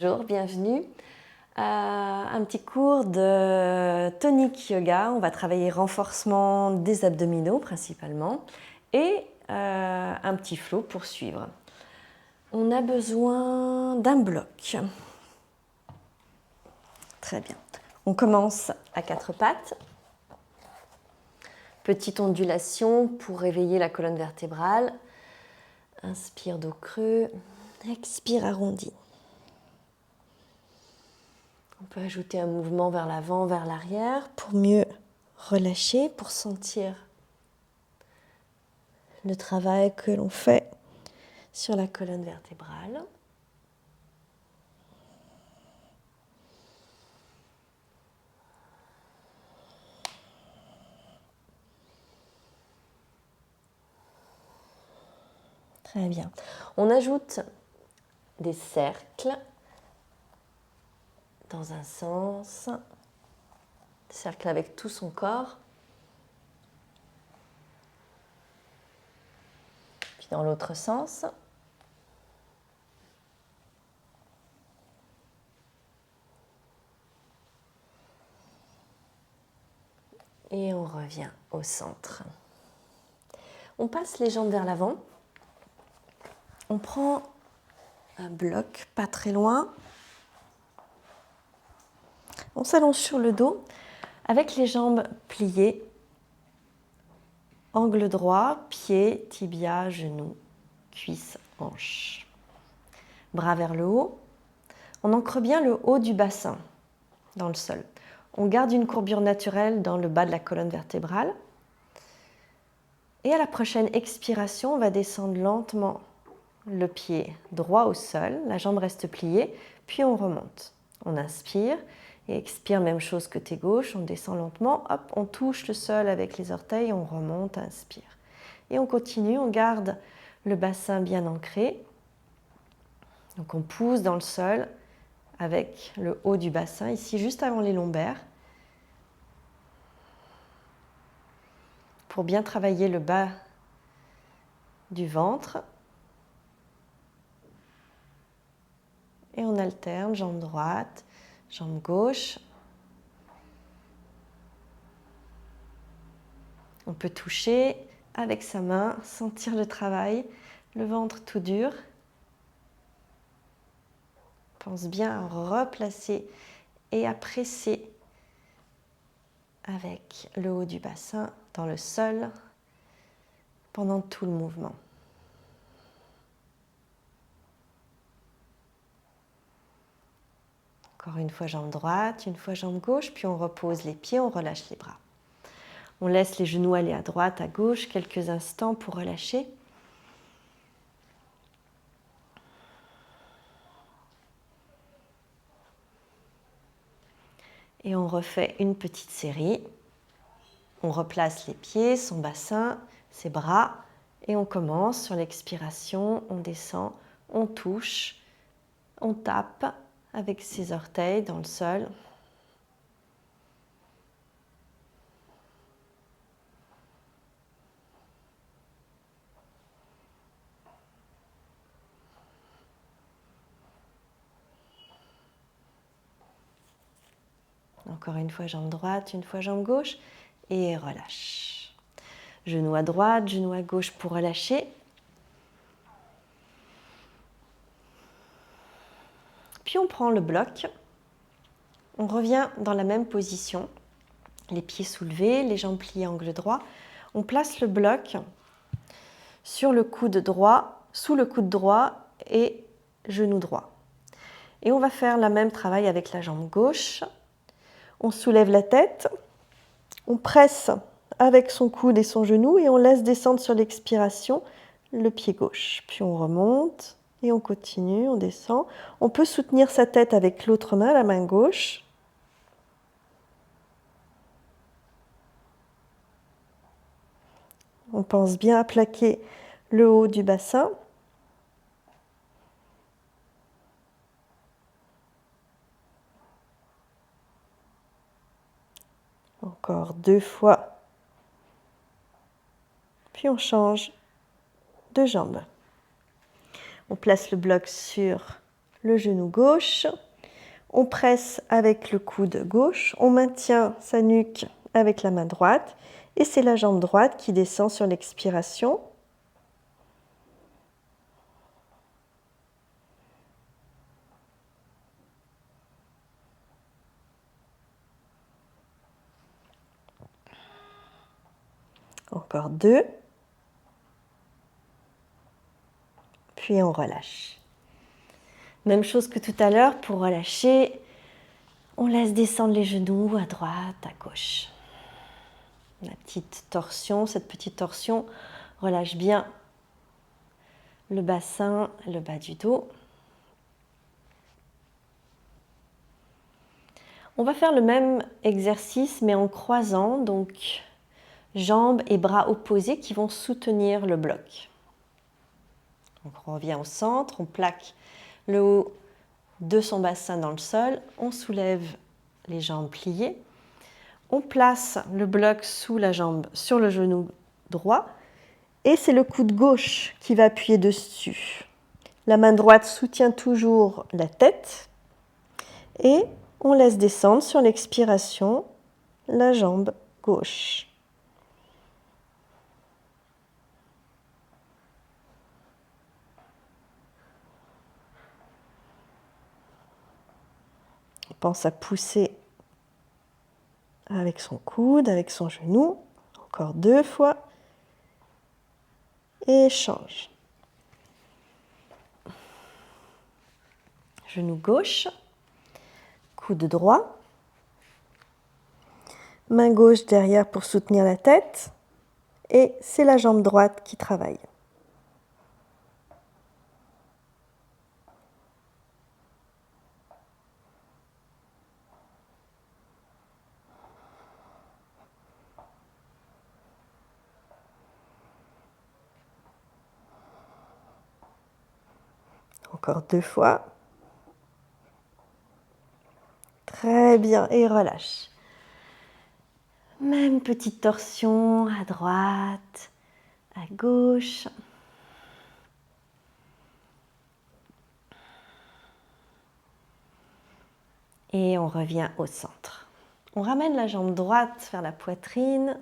Bonjour, bienvenue. Un petit cours de tonic yoga. On va travailler renforcement des abdominaux principalement et un petit flow pour suivre. On a besoin d'un bloc. Très bien. On commence à quatre pattes. Petite ondulation pour réveiller la colonne vertébrale. Inspire dos creux, expire arrondi. On peut ajouter un mouvement vers l'avant, vers l'arrière pour mieux relâcher, pour sentir le travail que l'on fait sur la colonne vertébrale. Très bien. On ajoute des cercles dans un sens, cercle avec tout son corps, puis dans l'autre sens. Et on revient au centre. On passe les jambes vers l'avant. On prend un bloc pas très loin. On s'allonge sur le dos avec les jambes pliées. Angle droit, pied, tibia, genou, cuisse, hanche. Bras vers le haut. On ancre bien le haut du bassin dans le sol. On garde une courbure naturelle dans le bas de la colonne vertébrale. Et à la prochaine expiration, on va descendre lentement le pied droit au sol. La jambe reste pliée, puis on remonte. On inspire et expire, même chose côté gauche. On descend lentement, hop, on touche le sol avec les orteils, on remonte, inspire. Et on continue, on garde le bassin bien ancré. Donc on pousse dans le sol avec le haut du bassin, ici juste avant les lombaires, pour bien travailler le bas du ventre. Et on alterne, jambe droite, jambe gauche. On peut toucher avec sa main, sentir le travail, le ventre tout dur. Pense bien à replacer et à presser avec le haut du bassin dans le sol pendant tout le mouvement. Encore une fois jambe droite, une fois jambe gauche, puis on repose les pieds, on relâche les bras. On laisse les genoux aller à droite, à gauche, quelques instants pour relâcher. Et on refait une petite série. On replace les pieds, son bassin, ses bras, et on commence sur l'expiration, on descend, on touche, on tape avec ses orteils dans le sol. Encore une fois jambe droite, une fois jambe gauche, et relâche. Genou à droite, genou à gauche pour relâcher. Puis on prend le bloc, on revient dans la même position, les pieds soulevés, les jambes pliées angle droit. On place le bloc sur le coude droit, sous le coude droit et genou droit. Et on va faire le même travail avec la jambe gauche. On soulève la tête, on presse avec son coude et son genou et on laisse descendre sur l'expiration le pied gauche. Puis on remonte et on continue, on descend. On peut soutenir sa tête avec l'autre main, la main gauche. On pense bien à plaquer le haut du bassin. Encore 2 fois. Puis on change de jambe. On place le bloc sur le genou gauche. On presse avec le coude gauche, on maintient sa nuque avec la main droite et c'est la jambe droite qui descend sur l'expiration. Encore 2. Puis on relâche. Même chose que tout à l'heure, pour relâcher, on laisse descendre les genoux à droite, à gauche. La petite torsion, cette petite torsion relâche bien le bassin, le bas du dos. On va faire le même exercice mais en croisant, donc jambes et bras opposés qui vont soutenir le bloc. Donc on revient au centre, on plaque le haut de son bassin dans le sol, on soulève les jambes pliées, on place le bloc sous la jambe sur le genou droit et c'est le coude gauche qui va appuyer dessus. La main droite soutient toujours la tête et on laisse descendre sur l'expiration la jambe gauche. On pense à pousser avec son coude, avec son genou. Encore 2 fois. Et change. Genou gauche, coude droit. Main gauche derrière pour soutenir la tête. Et c'est la jambe droite qui travaille. Encore 2 fois. Très bien, et relâche. Même petite torsion à droite, à gauche. Et on revient au centre. On ramène la jambe droite vers la poitrine.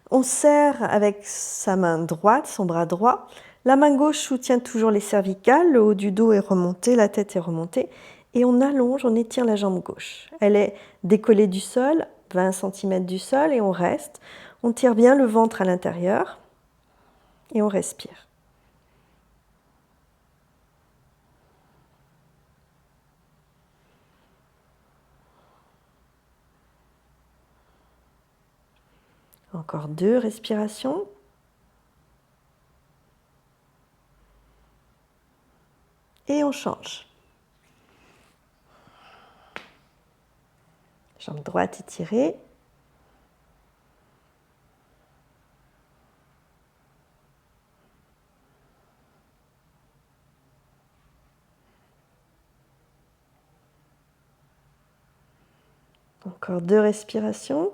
On serre avec sa main droite, son bras droit. La main gauche soutient toujours les cervicales, le haut du dos est remonté, la tête est remontée. Et on allonge, on étire la jambe gauche. Elle est décollée du sol, 20 cm du sol, et on reste. On tire bien le ventre à l'intérieur et on respire. Encore 2 respirations. Et on change. Jambe droite étirée. Encore 2 respirations.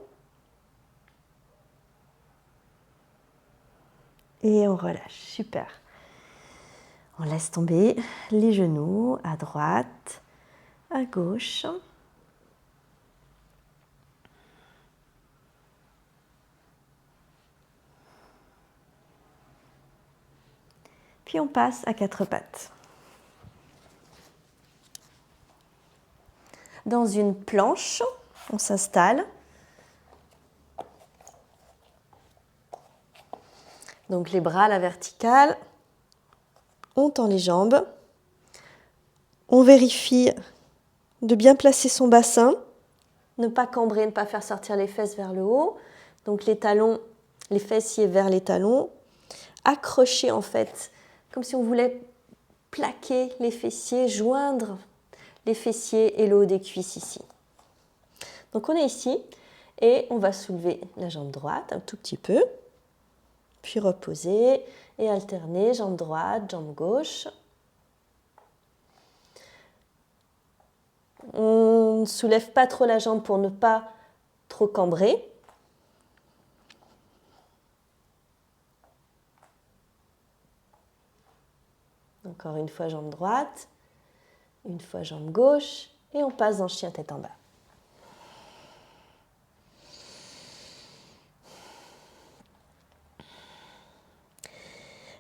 Et on relâche. Super. On laisse tomber les genoux à droite, à gauche. Puis on passe à 4 pattes. Dans une planche, on s'installe. Donc les bras à la verticale. On tend les jambes. On vérifie de bien placer son bassin. Ne pas cambrer, ne pas faire sortir les fesses vers le haut. Donc les talons, les fessiers vers les talons. Accrocher en fait, comme si on voulait plaquer les fessiers, joindre les fessiers et le haut des cuisses ici. Donc on est ici et on va soulever la jambe droite un tout petit peu, puis reposer et alterner jambe droite, jambe gauche. On ne soulève pas trop la jambe pour ne pas trop cambrer. Encore une fois, jambe droite, Une fois jambe gauche et on passe dans chien tête en bas.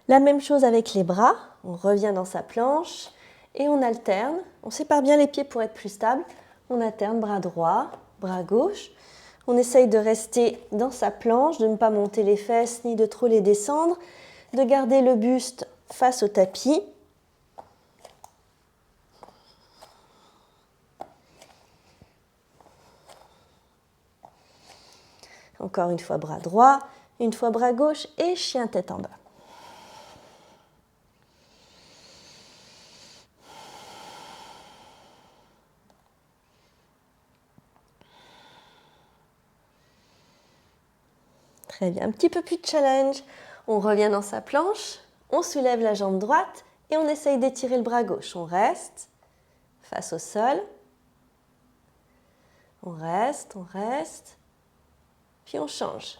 La même chose avec les bras, on revient dans sa planche et on alterne. On sépare bien les pieds pour être plus stable. On alterne bras droit, bras gauche. On essaye de rester dans sa planche, de ne pas monter les fesses ni de trop les descendre, de garder le buste face au tapis. Encore une fois bras droit, une fois bras gauche et chien tête en bas. Très bien, un petit peu plus de challenge. On revient dans sa planche, on soulève la jambe droite et on essaye d'étirer le bras gauche. On reste face au sol. On reste, puis on change.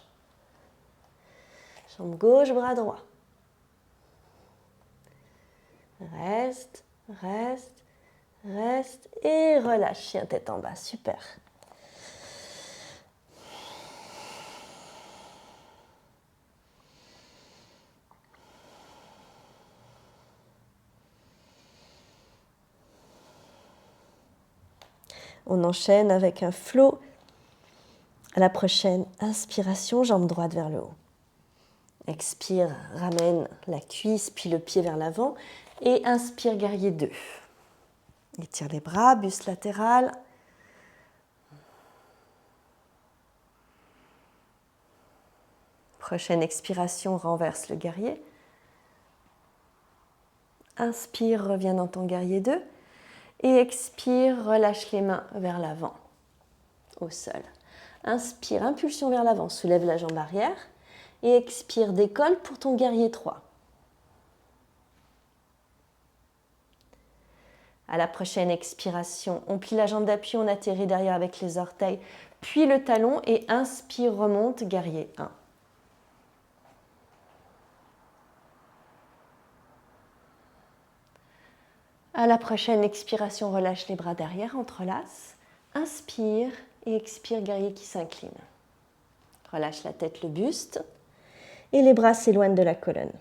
Jambe gauche, bras droit. Reste et relâche, chien tête en bas, super. On enchaîne avec un flow. À la prochaine inspiration, jambe droite vers le haut. Expire, ramène la cuisse puis le pied vers l'avant et inspire, guerrier 2. Étire les bras, buste latéral. Prochaine expiration, renverse le guerrier. Inspire, reviens dans ton guerrier 2. Et expire, relâche les mains vers l'avant, au sol. Inspire, impulsion vers l'avant, soulève la jambe arrière. Et expire, décolle pour ton guerrier 3. À la prochaine expiration, on plie la jambe d'appui, on atterrit derrière avec les orteils, puis le talon et inspire, remonte, guerrier 1. À la prochaine expiration, relâche les bras derrière, entrelace. Inspire et expire, guerrier qui s'incline. Relâche la tête, le buste et les bras s'éloignent de la colonne.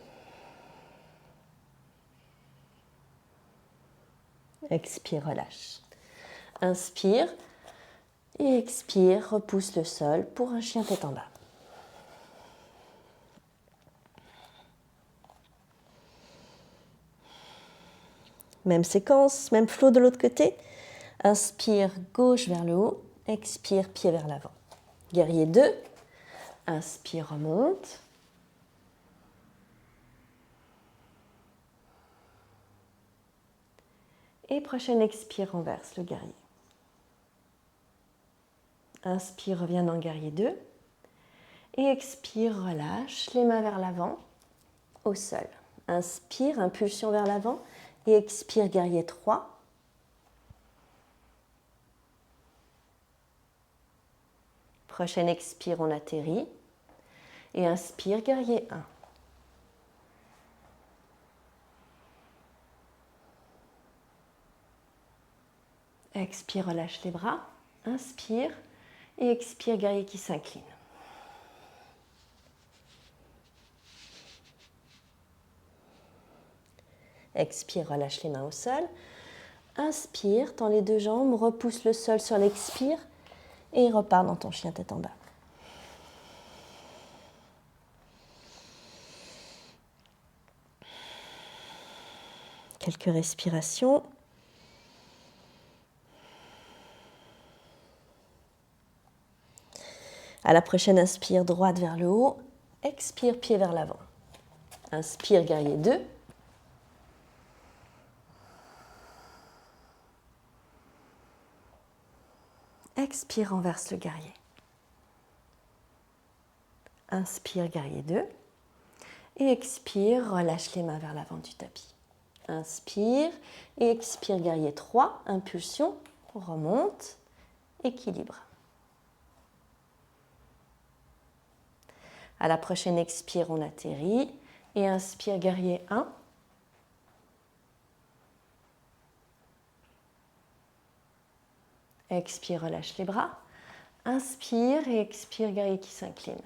Expire, relâche. Inspire et expire, repousse le sol pour un chien tête en bas. Même séquence, même flow de l'autre côté. Inspire, gauche vers le haut. Expire, pied vers l'avant. Guerrier 2. Inspire, remonte. Et prochaine expire, renverse le guerrier. Inspire, reviens dans guerrier 2. Et expire, relâche, les mains vers l'avant, au sol. Inspire, impulsion vers l'avant. Et expire, guerrier 3. Prochaine expire, on atterrit. Et inspire, guerrier 1. Expire, relâche les bras. Inspire et expire, guerrier qui s'incline. Expire, relâche les mains au sol. Inspire, tends les deux jambes, repousse le sol sur l'expire et repars dans ton chien tête en bas. Quelques respirations. À la prochaine, inspire, droite vers le haut. Expire, pied vers l'avant. Inspire, guerrier 2. Expire, renverse le guerrier. Inspire, guerrier 2. Et expire, relâche les mains vers l'avant du tapis. Inspire et expire, guerrier 3. Impulsion, remonte, équilibre. À la prochaine expire, on atterrit. Et inspire, guerrier 1. Expire, relâche les bras. Inspire et expire, guerrier qui s'incline.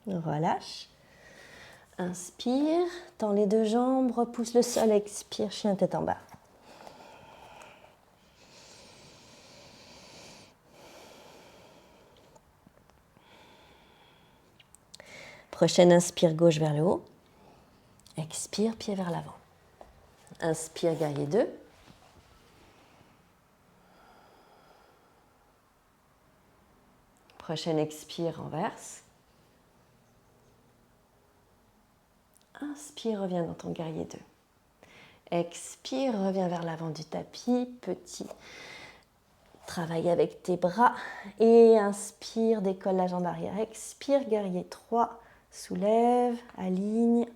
Relâche. Inspire, tends les deux jambes, repousse le sol, expire, chien tête en bas. Prochaine, inspire, gauche vers le haut. Expire, pied vers l'avant. Inspire, guerrier 2. Prochaine, expire, renverse. Inspire, reviens dans ton guerrier 2. Expire, reviens vers l'avant du tapis, petit. Travaille avec tes bras et inspire, décolle la jambe arrière. Expire, guerrier 3, soulève, aligne.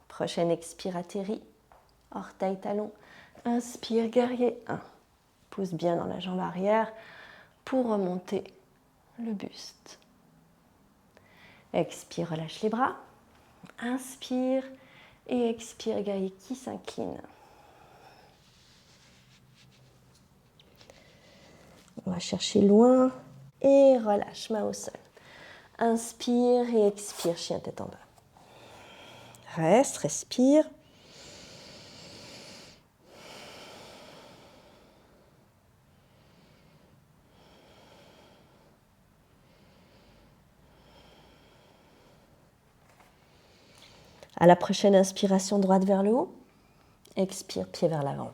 Prochaine, expire, atterrit, orteil, talon. Inspire, guerrier 1. Pousse bien dans la jambe arrière pour remonter le buste. Expire, relâche les bras. Inspire et expire, guerrier qui s'incline. On va chercher loin et relâche, main au sol. Inspire et expire, chien tête en bas. Reste, respire. À la prochaine inspiration, droite vers le haut. Expire, pied vers l'avant.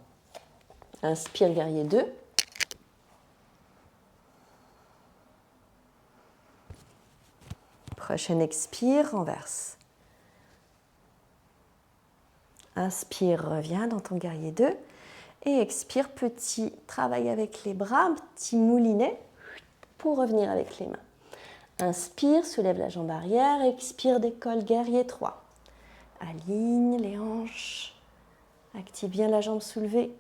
Inspire, guerrier 2. Prochaine expire, renverse. Inspire, reviens dans ton guerrier 2. Et expire, petit travail avec les bras, petit moulinet pour revenir avec les mains. Inspire, soulève la jambe arrière. Expire, décolle, guerrier 3. Aligne les hanches. Active bien la jambe soulevée.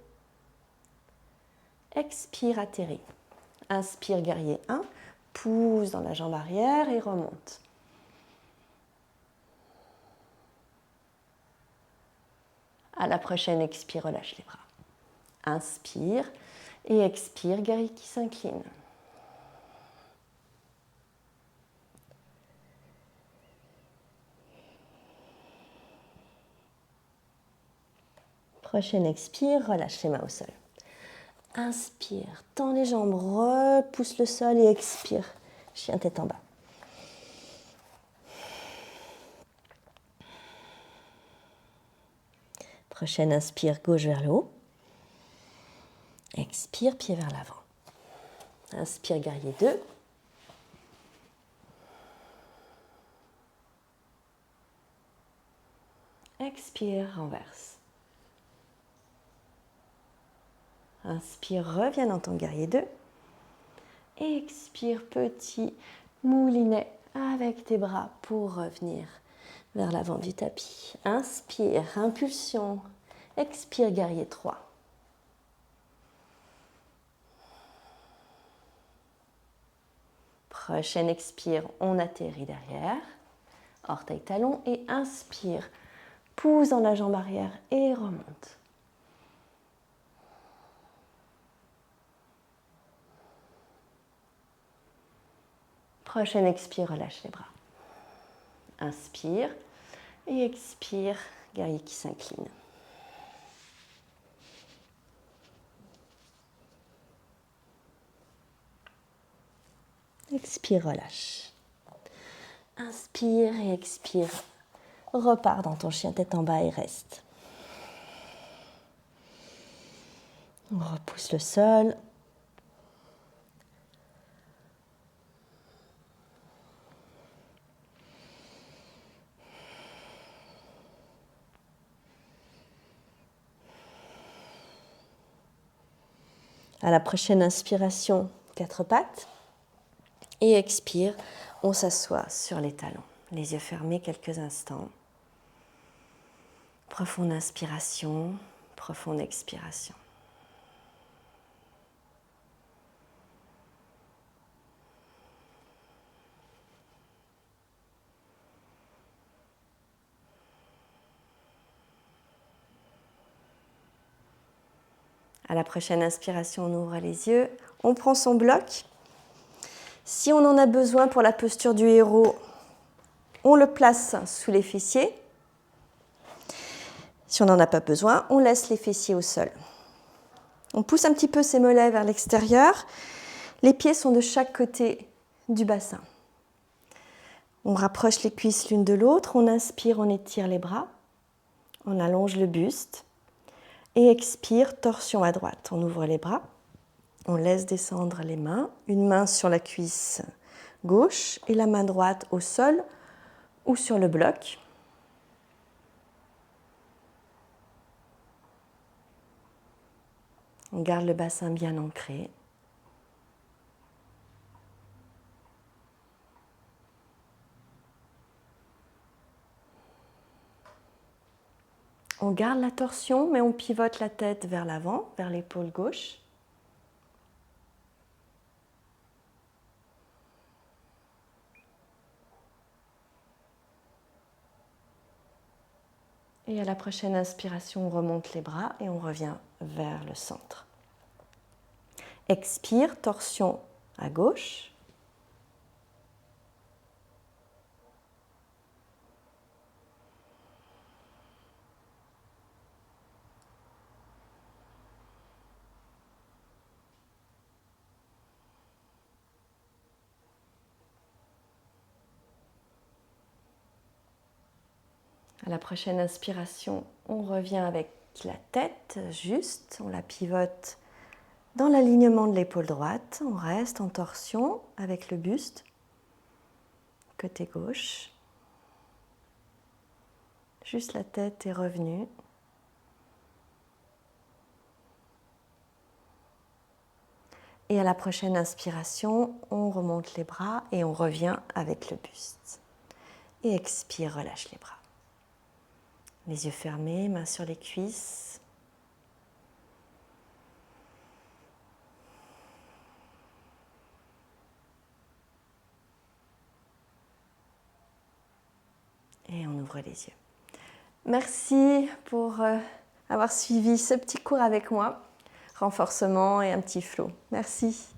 Expire, atterrit. Inspire, guerrier 1. Pousse dans la jambe arrière et remonte. À la prochaine, expire, relâche les bras. Inspire et expire, guerrier qui s'incline. Prochaine expire, relâche les mains au sol. Inspire, tends les jambes, repousse le sol et expire, chien tête en bas. Prochaine, inspire, gauche vers le haut. Expire, pied vers l'avant. Inspire, guerrier 2. Expire, renverse. Inspire, reviens dans ton guerrier 2. Et expire, petit moulinet avec tes bras pour revenir vers l'avant du tapis. Inspire, impulsion. Expire, guerrier 3. Prochaine expire, on atterrit derrière. Orteil, talon et inspire. Pousse dans la jambe arrière et remonte. Prochaine expire, relâche les bras. Inspire et expire, guerrier qui s'incline. Expire, relâche. Inspire et expire. Repars dans ton chien tête en bas et reste. On repousse le sol. À la prochaine inspiration, 4 pattes. Et expire, on s'assoit sur les talons. Les yeux fermés quelques instants. Profonde inspiration, profonde expiration. À la prochaine inspiration, on ouvre les yeux. On prend son bloc. Si on en a besoin pour la posture du héros, on le place sous les fessiers. Si on n'en a pas besoin, on laisse les fessiers au sol. On pousse un petit peu ses mollets vers l'extérieur. Les pieds sont de chaque côté du bassin. On rapproche les cuisses l'une de l'autre. On inspire, on étire les bras. On allonge le buste. Et expire, torsion à droite. On ouvre les bras. On laisse descendre les mains. Une main sur la cuisse gauche et la main droite au sol ou sur le bloc. On garde le bassin bien ancré. On garde la torsion, mais on pivote la tête vers l'avant, vers l'épaule gauche. Et à la prochaine inspiration, on remonte les bras et on revient vers le centre. Expire, torsion à gauche. À la prochaine inspiration, on revient avec la tête juste, on la pivote dans l'alignement de l'épaule droite, on reste en torsion avec le buste, côté gauche. Juste la tête est revenue. Et à la prochaine inspiration, on remonte les bras et on revient avec le buste. Et expire, relâche les bras. Les yeux fermés, mains sur les cuisses. Et on ouvre les yeux. Merci pour avoir suivi ce petit cours avec moi. Renforcement et un petit flow. Merci.